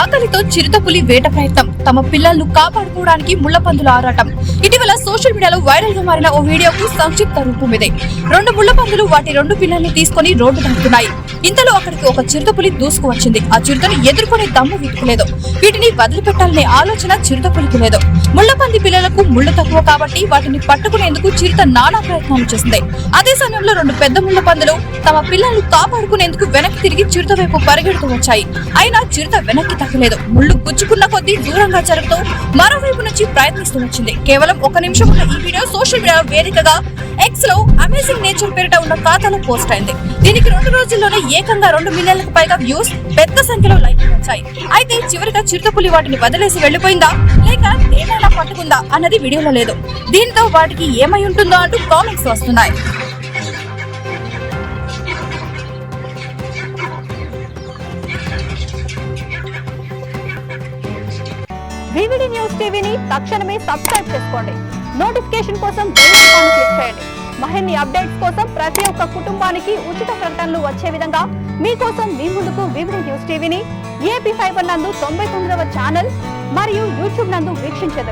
ఆకలితో చిరుతపులి వేట ప్రయత్నం, తమ పిల్లలను కాపాడుకోవడానికి ముళ్లపందుల ఆరాటం. ఇటీవల సోషల్ మీడియాలో వైరల్ గా మారిన ఓ వీడియోకు సంక్షిప్త రూపం ఇదే. 2 ముళ్లపందులు వాటి 2 పిల్లల్ని తీసుకుని రోడ్డు దాటుతున్నాయి. ఇంతలో అక్కడికి ఒక చిరుతపులి దూసుకువచ్చింది. ఆ చిరుతను ఎదుర్కొనే దమ్ము వీటికి లేదు. వీటిని వదిలిపెట్టాలనే ఆలోచన చిరుతపులికి లేదు. ముళ్లపంది పిల్లలకు ముళ్ళు తక్కువ కాబట్టి వాటిని పట్టుకునేందుకు చిరుత నానా ప్రయత్నాలు చేసింది. అదే సమయంలో 2 పెద్ద ముళ్లపందులు తమ పిల్లలను కాపాడుకునేందుకు వెనక్కి తిరిగి చిరుత వైపు పరిగెడుతూ వచ్చాయి. అయినా చిరుత వెనక్కి తగ్గలేదు. ముళ్ళు గుచ్చుకున్న కొద్దీ దూరంగా జరుగుతూ మరోవైపు నుంచి ప్రయత్నిస్తూ వచ్చింది. కేవలం 1 నిమిషం ఉన్న ఈ వీడియో సోషల్ మీడియా వేదికగా ఎక్స్ లో అమేజింగ్ నేచర్ పేరిట ఉన్న ఖాతాలో పోస్ట్ అయింది. దీనికి 2 రోజుల్లోనే ఏకంగా 2 మిలియన్లకు పైగా వ్యూస్, పెద్ద సంఖ్యలో లైక్లు వచ్చాయి. అయితే చివరిగా చిరుతపులి వాటిని వదిలేసి వెళ్లిపోయిందా లేక ఏమైనా పట్టుకుందా అన్నది వీడియోలో లేదు. దీంతో వాటికి ఏమై ఉంటుందో అంటూ కామెంట్స్ వస్తున్నాయి. వివిడి న్యూస్ టీవీని తక్షణమే సబ్స్క్రైబ్ చేసుకోండి. నోటిఫికేషన్ కోసం బెల్ ఐకాన్ క్లిక్ చేయండి. మరిన్ని అప్డేట్స్ కోసం ప్రతి ఒక్క కుటుంబానికి ఉచిత ప్రకటనలు వచ్చే విధంగా మీకోసం మీ ముందుకు వివిడి న్యూస్ టీవీని ఏపీ ఫైబర్ నందు 99వ ఛానల్ మరియు యూట్యూబ్ నందు వీక్షించెదరు.